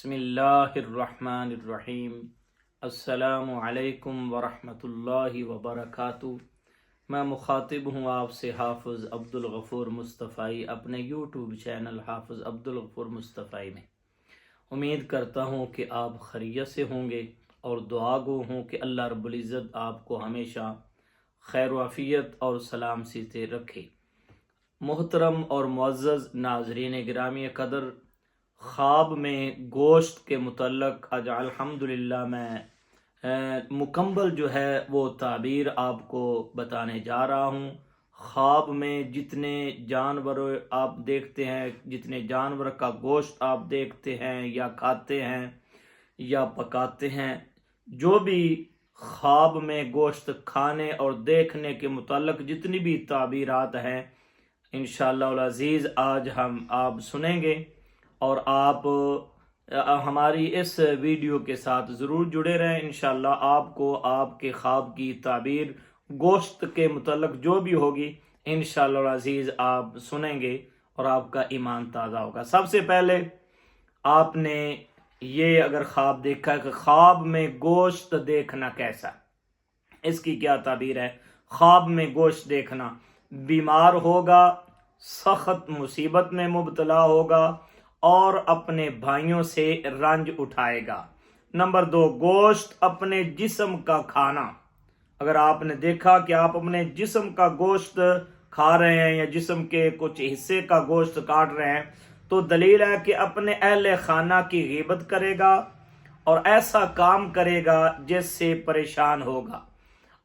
بسم اللہ الرحمن الرحیم۔ السلام علیکم ورحمۃ اللہ وبرکاتہ۔ میں مخاطب ہوں آپ سے حافظ عبدالغفور مصطفی اپنے یوٹیوب چینل حافظ عبدالغفور مصطفی میں۔ امید کرتا ہوں کہ آپ خیریت سے ہوں گے اور دعا گو ہوں کہ اللہ رب العزت آپ کو ہمیشہ خیر و عافیت اور سلام سے رکھے۔ محترم اور معزز ناظرین گرامی قدر، خواب میں گوشت کے متعلق آج الحمدللہ میں مکمل جو ہے وہ تعبیر آپ کو بتانے جا رہا ہوں۔ خواب میں جتنے جانور آپ دیکھتے ہیں، جتنے جانور کا گوشت آپ دیکھتے ہیں یا کھاتے ہیں یا پکاتے ہیں، جو بھی خواب میں گوشت کھانے اور دیکھنے کے متعلق جتنی بھی تعبیرات ہیں، انشاءاللہ العزیز آج ہم آپ سنیں گے، اور آپ ہماری اس ویڈیو کے ساتھ ضرور جڑے رہیں۔ انشاءاللہ آپ کو آپ کے خواب کی تعبیر گوشت کے متعلق جو بھی ہوگی انشاءاللہ العزیز آپ سنیں گے اور آپ کا ایمان تازہ ہوگا۔ سب سے پہلے آپ نے یہ اگر خواب دیکھا ہے کہ خواب میں گوشت دیکھنا کیسا، اس کی کیا تعبیر ہے؟ خواب میں گوشت دیکھنا، بیمار ہوگا، سخت مصیبت میں مبتلا ہوگا اور اپنے بھائیوں سے رنج اٹھائے گا۔ نمبر 2، گوشت اپنے جسم کا کھانا۔ اگر آپ نے دیکھا کہ آپ اپنے جسم کا گوشت کھا رہے ہیں یا جسم کے کچھ حصے کا گوشت کاٹ رہے ہیں، تو دلیل ہے کہ اپنے اہل خانہ کی غیبت کرے گا اور ایسا کام کرے گا جس سے پریشان ہوگا۔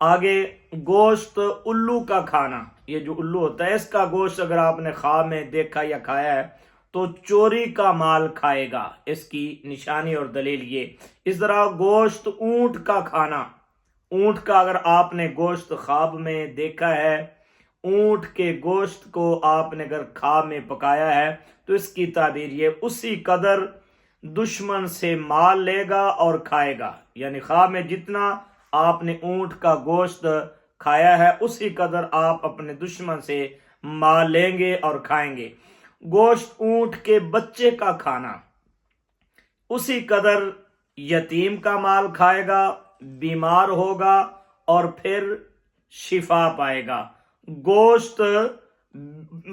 آگے، گوشت الو کا کھانا، یہ جو الو ہوتا ہے اس کا گوشت اگر آپ نے خواب میں دیکھا یا کھایا ہے تو چوری کا مال کھائے گا، اس کی نشانی اور دلیل یہ۔ اس طرح گوشت اونٹ کا کھانا، اونٹ کا اگر آپ نے گوشت خواب میں دیکھا ہے، اونٹ کے گوشت کو آپ نے اگر خواب میں پکایا ہے تو اس کی تعبیر یہ، اسی قدر دشمن سے مال لے گا اور کھائے گا۔ یعنی خواب میں جتنا آپ نے اونٹ کا گوشت کھایا ہے اسی قدر آپ اپنے دشمن سے مال لیں گے اور کھائیں گے۔ گوشت اونٹ کے بچے کا کھانا، اسی قدر یتیم کا مال کھائے گا، بیمار ہوگا اور پھر شفا پائے گا۔ گوشت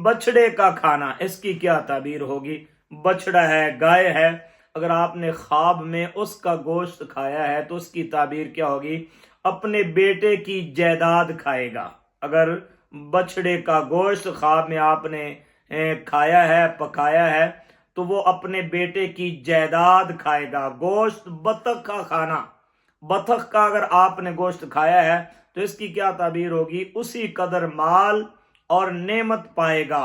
بچڑے کا کھانا، اس کی کیا تعبیر ہوگی؟ بچڑا ہے، گائے ہے، اگر آپ نے خواب میں اس کا گوشت کھایا ہے تو اس کی تعبیر کیا ہوگی؟ اپنے بیٹے کی جائیداد کھائے گا۔ اگر بچڑے کا گوشت خواب میں آپ نے کھایا ہے، پکایا ہے، تو وہ اپنے بیٹے کی جائیداد کھائے گا۔ گوشت بطخ کا کھانا، بطخ کا اگر آپ نے گوشت کھایا ہے تو اس کی کیا تعبیر ہوگی؟ اسی قدر مال اور نعمت پائے گا۔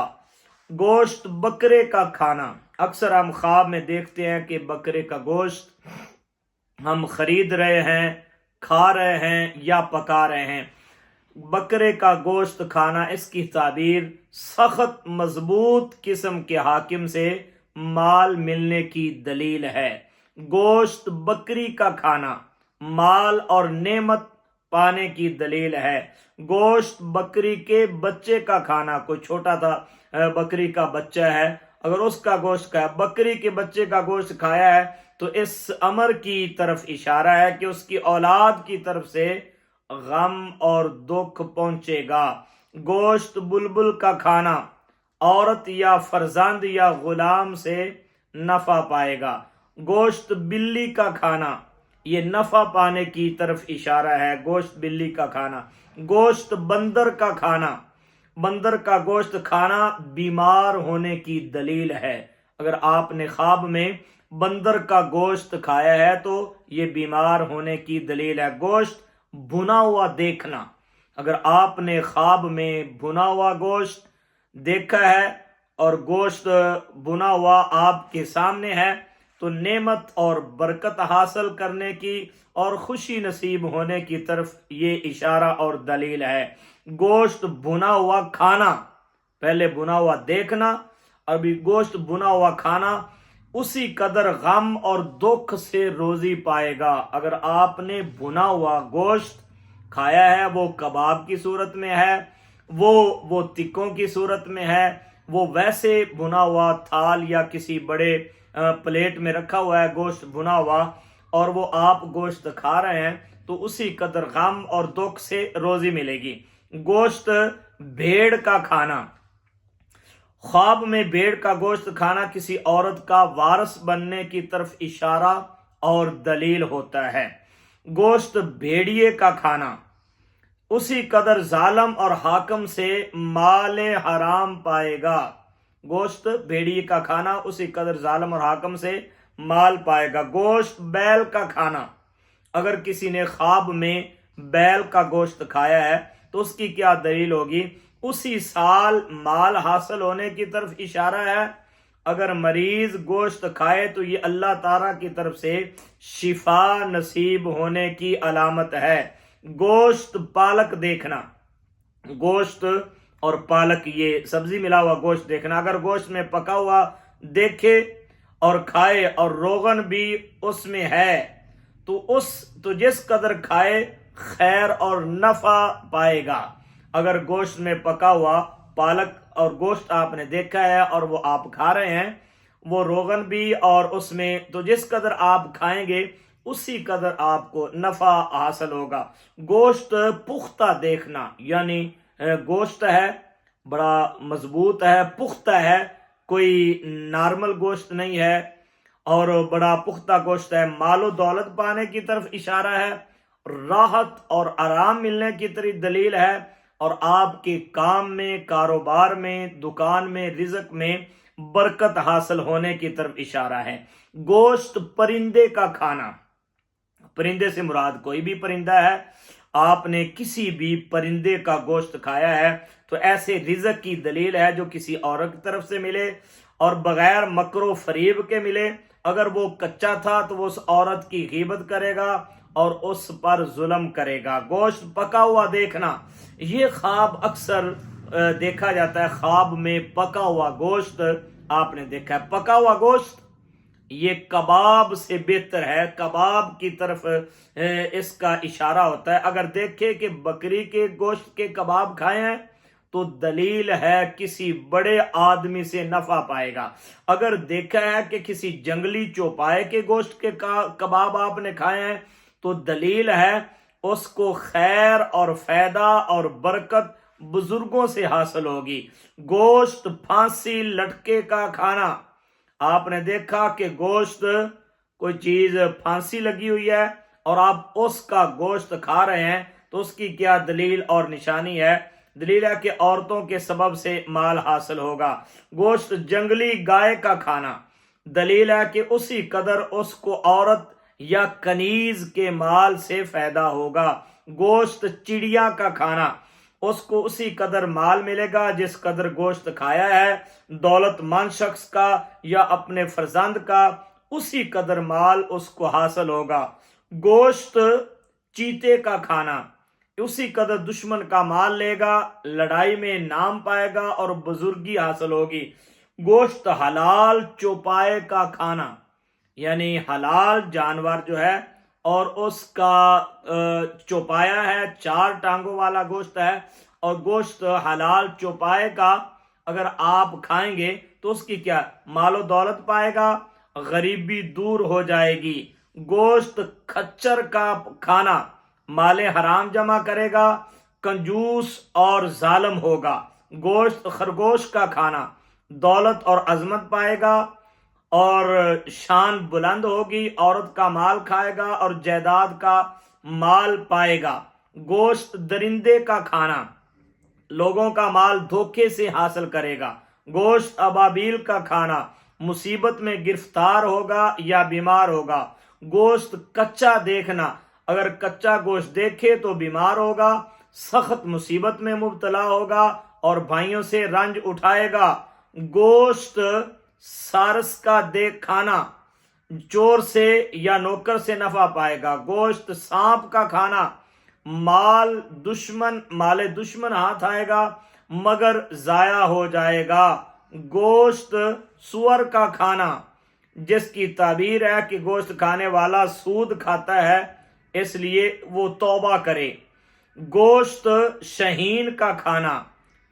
گوشت بکرے کا کھانا، اکثر ہم خواب میں دیکھتے ہیں کہ بکرے کا گوشت ہم خرید رہے ہیں، کھا رہے ہیں یا پکا رہے ہیں۔ بکرے کا گوشت کھانا، اس کی تعبیر سخت مضبوط قسم کے حاکم سے مال ملنے کی دلیل ہے۔ گوشت بکری کا کھانا مال اور نعمت پانے کی دلیل ہے۔ گوشت بکری کے بچے کا کھانا، کوئی چھوٹا تھا بکری کا بچہ ہے، اگر اس کا گوشت کھایا، بکری کے بچے کا گوشت کھایا ہے تو اس امر کی طرف اشارہ ہے کہ اس کی اولاد کی طرف سے غم اور دکھ پہنچے گا۔ گوشت بلبل کا کھانا، عورت یا فرزند یا غلام سے نفع پائے گا۔ گوشت بلی کا کھانا، یہ نفع پانے کی طرف اشارہ ہے، گوشت بلی کا کھانا۔ گوشت بندر کا کھانا، بندر کا گوشت کھانا بیمار ہونے کی دلیل ہے۔ اگر آپ نے خواب میں بندر کا گوشت کھایا ہے تو یہ بیمار ہونے کی دلیل ہے۔ گوشت بھنا ہوا دیکھنا، اگر آپ نے خواب میں بھنا ہوا گوشت دیکھا ہے اور گوشت بھنا ہوا آپ کے سامنے ہے تو نعمت اور برکت حاصل کرنے کی اور خوشی نصیب ہونے کی طرف یہ اشارہ اور دلیل ہے۔ گوشت بھنا ہوا کھانا، پہلے بھنا ہوا دیکھنا، ابھی گوشت بھنا ہوا کھانا، اسی قدر غم اور دکھ سے روزی پائے گا۔ اگر آپ نے بھنا ہوا گوشت کھایا ہے، وہ کباب کی صورت میں ہے، وہ تکوں کی صورت میں ہے، وہ ویسے بھنا ہوا تھال یا کسی بڑے پلیٹ میں رکھا ہوا ہے گوشت بنا ہوا اور وہ آپ گوشت کھا رہے ہیں تو اسی قدر غم اور دکھ سے روزی ملے گی۔ گوشت بھیڑ کا کھانا، خواب میں بھیڑ کا گوشت کھانا کسی عورت کا وارث بننے کی طرف اشارہ اور دلیل ہوتا ہے۔ گوشت بھیڑیے کا کھانا اسی قدر ظالم اور حاکم سے مال حرام پائے گا۔ گوشت بھیڑیے کا کھانا اسی قدر ظالم اور حاکم سے مال پائے گا۔ گوشت بیل کا کھانا، اگر کسی نے خواب میں بیل کا گوشت کھایا ہے تو اس کی کیا دلیل ہوگی؟ اسی سال مال حاصل ہونے کی طرف اشارہ ہے۔ اگر مریض گوشت کھائے تو یہ اللہ تعالیٰ کی طرف سے شفا نصیب ہونے کی علامت ہے۔ گوشت پالک دیکھنا، گوشت اور پالک یہ سبزی ملا ہوا گوشت دیکھنا، اگر گوشت میں پکا ہوا دیکھے اور کھائے اور روغن بھی اس میں ہے تو جس قدر کھائے خیر اور نفع پائے گا۔ اگر گوشت میں پکا ہوا پالک اور گوشت آپ نے دیکھا ہے اور وہ آپ کھا رہے ہیں، وہ روغن بھی اور اس میں، تو جس قدر آپ کھائیں گے اسی قدر آپ کو نفع حاصل ہوگا۔ گوشت پختہ دیکھنا، یعنی گوشت ہے بڑا مضبوط ہے، پختہ ہے، کوئی نارمل گوشت نہیں ہے اور بڑا پختہ گوشت ہے، مال و دولت پانے کی طرف اشارہ ہے، راحت اور آرام ملنے کی طرف دلیل ہے، اور آپ کے کام میں، کاروبار میں، دکان میں، رزق میں برکت حاصل ہونے کی طرف اشارہ ہے۔ گوشت پرندے کا کھانا، پرندے سے مراد کوئی بھی پرندہ ہے، آپ نے کسی بھی پرندے کا گوشت کھایا ہے تو ایسے رزق کی دلیل ہے جو کسی عورت کی طرف سے ملے اور بغیر مکر و فریب کے ملے۔ اگر وہ کچا تھا تو وہ اس عورت کی غیبت کرے گا اور اس پر ظلم کرے گا۔ گوشت پکا ہوا دیکھنا، یہ خواب اکثر دیکھا جاتا ہے، خواب میں پکا ہوا گوشت آپ نے دیکھا ہے۔ پکا ہوا گوشت یہ کباب سے بہتر ہے، کباب کی طرف اس کا اشارہ ہوتا ہے۔ اگر دیکھے کہ بکری کے گوشت کے کباب کھائے ہیں تو دلیل ہے کسی بڑے آدمی سے نفع پائے گا۔ اگر دیکھا ہے کہ کسی جنگلی چوپائے کے گوشت کے کباب آپ نے کھائے ہیں تو دلیل ہے اس کو خیر اور فائدہ اور برکت بزرگوں سے حاصل ہوگی۔ گوشت پھانسی لٹکے کا کھانا، آپ نے دیکھا کہ گوشت کوئی چیز پھانسی لگی ہوئی ہے اور آپ اس کا گوشت کھا رہے ہیں تو اس کی کیا دلیل اور نشانی ہے؟ دلیل ہے کہ عورتوں کے سبب سے مال حاصل ہوگا۔ گوشت جنگلی گائے کا کھانا، دلیل ہے کہ اسی قدر اس کو عورت یا کنیز کے مال سے فائدہ ہوگا۔ گوشت چڑیا کا کھانا، اس کو اسی قدر مال ملے گا جس قدر گوشت کھایا ہے۔ دولت مند شخص کا یا اپنے فرزند کا اسی قدر مال اس کو حاصل ہوگا۔ گوشت چیتے کا کھانا، اسی قدر دشمن کا مال لے گا، لڑائی میں نام پائے گا اور بزرگی حاصل ہوگی۔ گوشت حلال چوپائے کا کھانا، یعنی حلال جانور جو ہے اور اس کا چوپایا ہے، 4 ٹانگوں والا گوشت ہے، اور گوشت حلال چوپائے کا اگر آپ کھائیں گے تو اس کی کیا مال و دولت پائے گا، غریبی دور ہو جائے گی۔ گوشت کھچر کا کھانا مال حرام جمع کرے گا، کنجوس اور ظالم ہوگا۔ گوشت خرگوش کا کھانا دولت اور عظمت پائے گا اور شان بلند ہوگی، عورت کا مال کھائے گا اور جائیداد کا مال پائے گا۔ گوشت درندے کا کھانا لوگوں کا مال دھوکے سے حاصل کرے گا۔ گوشت ابابیل کا کھانا مصیبت میں گرفتار ہوگا یا بیمار ہوگا۔ گوشت کچا دیکھنا، اگر کچا گوشت دیکھے تو بیمار ہوگا، سخت مصیبت میں مبتلا ہوگا اور بھائیوں سے رنج اٹھائے گا۔ گوشت سارس کا دیکھ کھانا چور سے یا نوکر سے نفع پائے گا۔ گوشت سانپ کا کھانا مال دشمن ہاتھ آئے گا مگر ضائع ہو جائے گا۔ گوشت سور کا کھانا، جس کی تعبیر ہے کہ گوشت کھانے والا سود کھاتا ہے اس لیے وہ توبہ کرے۔ گوشت شہین کا کھانا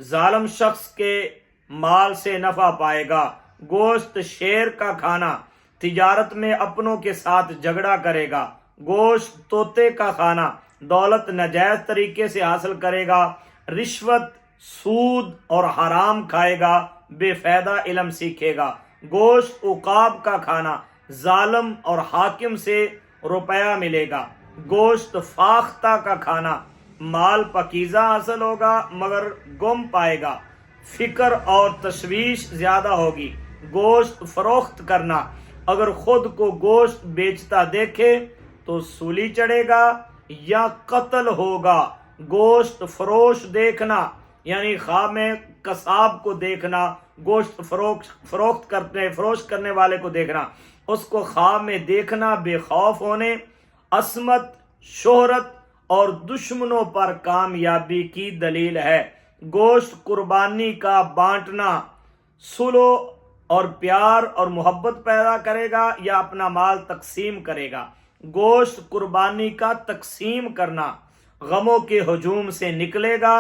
ظالم شخص کے مال سے نفع پائے گا۔ گوشت شیر کا کھانا تجارت میں اپنوں کے ساتھ جھگڑا کرے گا، گوشت طوطے کا کھانا، دولت ناجائز طریقے سے حاصل کرے گا، رشوت، سود اور حرام کھائے گا، بے فائدہ علم سیکھے گا، گوشت عقاب کا کھانا، ظالم اور حاکم سے روپیہ ملے گا، گوشت فاختہ کا کھانا، مال پاکیزہ حاصل ہوگا مگر گم پائے گا، فکر اور تشویش زیادہ ہوگی، گوشت فروخت کرنا، اگر خود کو گوشت بیچتا دیکھے تو سولی چڑھے گا یا قتل ہوگا، گوشت فروش دیکھنا یعنی خواب میں قصاب کو دیکھنا، گوشت فروخت کرنے والے کو دیکھنا، اس کو خواب میں دیکھنا بے خوف ہونے، عصمت، شہرت اور دشمنوں پر کامیابی کی دلیل ہے، گوشت قربانی کا بانٹنا صلح اور پیار اور محبت پیدا کرے گا یا اپنا مال تقسیم کرے گا، گوشت قربانی کا تقسیم کرنا غموں کے ہجوم سے نکلے گا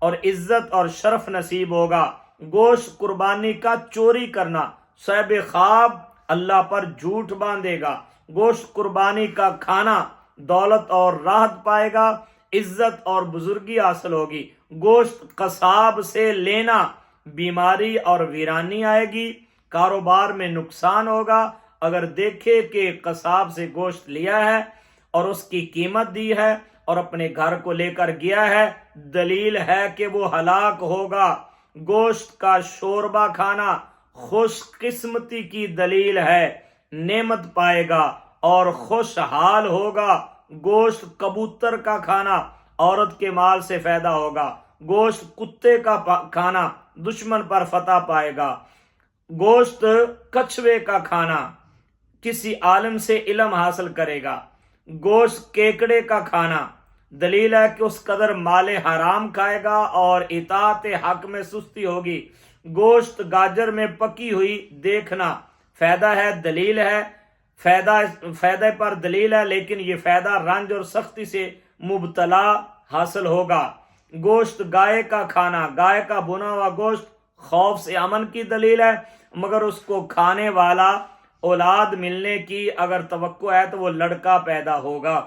اور عزت اور شرف نصیب ہوگا، گوشت قربانی کا چوری کرنا صاحب خواب اللہ پر جھوٹ باندھے گا، گوشت قربانی کا کھانا دولت اور راحت پائے گا، عزت اور بزرگی حاصل ہوگی، گوشت قصاب سے لینا بیماری اور ویرانی آئے گی، کاروبار میں نقصان ہوگا، اگر دیکھے کہ قصاب سے گوشت لیا ہے اور اس کی قیمت دی ہے اور اپنے گھر کو لے کر گیا ہے، دلیل ہے کہ وہ ہلاک ہوگا، گوشت کا شوربہ کھانا خوش قسمتی کی دلیل ہے، نعمت پائے گا اور خوشحال ہوگا، گوشت کبوتر کا کھانا عورت کے مال سے فائدہ ہوگا، گوشت کتے کا کھانا دشمن پر فتح پائے گا، گوشت کچھوے کا کھانا کسی عالم سے علم حاصل کرے گا، گوشت کیکڑے کا کھانا دلیل ہے کہ اس قدر مال حرام کھائے گا اور اطاعت حق میں سستی ہوگی، گوشت گاجر میں پکی ہوئی دیکھنا فائدہ ہے، دلیل ہے، فائدہ پر دلیل ہے، لیکن یہ فائدہ رنج اور سختی سے مبتلا حاصل ہوگا، گوشت گائے کا کھانا، گائے کا بنا ہوا گوشت خوف سے امن کی دلیل ہے مگر اس کو کھانے والا اولاد ملنے کی اگر توقع ہے تو وہ لڑکا پیدا ہوگا،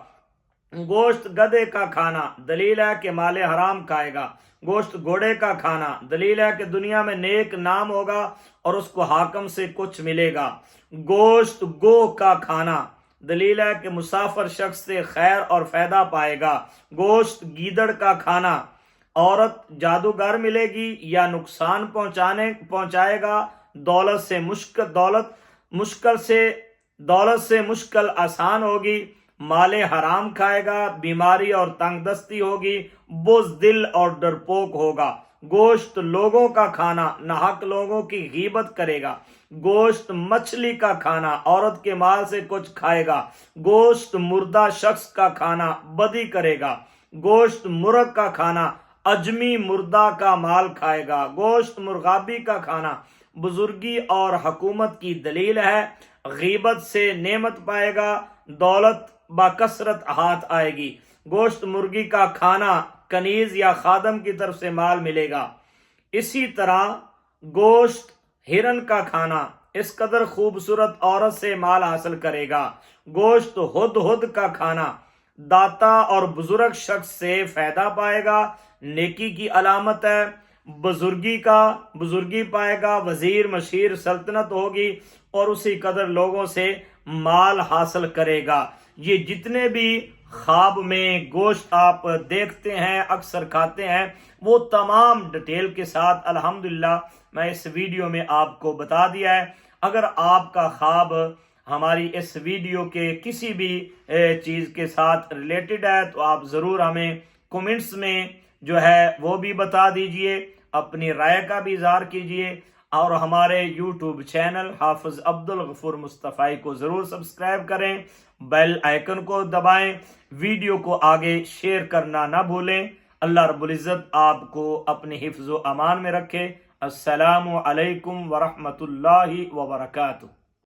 گوشت گدھے کا کھانا دلیل ہے کہ مال حرام کھائے گا، گوشت گھوڑے کا کھانا دلیل ہے کہ دنیا میں نیک نام ہوگا اور اس کو حاکم سے کچھ ملے گا، گوشت گو کا کھانا دلیل ہے کہ مسافر شخص سے خیر اور فائدہ پائے گا، گوشت گیدڑ کا کھانا عورت جادوگر ملے گی یا نقصان پہنچائے گا، دولت سے مشکل آسان ہوگی، مال حرام کھائے گا، بیماری اور تنگ دستی ہوگی، بزدل اور ڈرپوک ہوگا، گوشت لوگوں کا کھانا ناحق لوگوں کی غیبت کرے گا، گوشت مچھلی کا کھانا عورت کے مال سے کچھ کھائے گا، گوشت مردہ شخص کا کھانا بدی کرے گا، گوشت مرغ کا کھانا اجمی مردہ کا مال کھائے گا، گوشت مرغابی کا کھانا بزرگی اور حکومت کی دلیل ہے، غیبت سے نعمت پائے گا، دولت بکثرت ہاتھ آئے گی، گوشت مرغی کا کھانا کنیز یا خادم کی طرف سے مال ملے گا، اسی طرح گوشت ہرن کا کھانا اس قدر خوبصورت عورت سے مال حاصل کرے گا، گوشت ہد کا کھانا داتا اور بزرگ شخص سے فائدہ پائے گا، نیکی کی علامت ہے، بزرگی پائے گا، وزیر مشیر سلطنت ہوگی اور اسی قدر لوگوں سے مال حاصل کرے گا، یہ جتنے بھی خواب میں گوشت آپ دیکھتے ہیں اکثر کھاتے ہیں وہ تمام ڈیٹیل کے ساتھ الحمدللہ میں اس ویڈیو میں آپ کو بتا دیا ہے، اگر آپ کا خواب ہماری اس ویڈیو کے کسی بھی چیز کے ساتھ ریلیٹڈ ہے تو آپ ضرور ہمیں کومنٹس میں جو ہے وہ بھی بتا دیجئے، اپنی رائے کا بھی اظہار کیجئے اور ہمارے یوٹیوب چینل حافظ عبدالغفور مصطفی کو ضرور سبسکرائب کریں، بیل آئیکن کو دبائیں، ویڈیو کو آگے شیئر کرنا نہ بھولیں، اللہ رب العزت آپ کو اپنے حفظ و امان میں رکھے، السلام علیکم ورحمۃ اللہ وبرکاتہ۔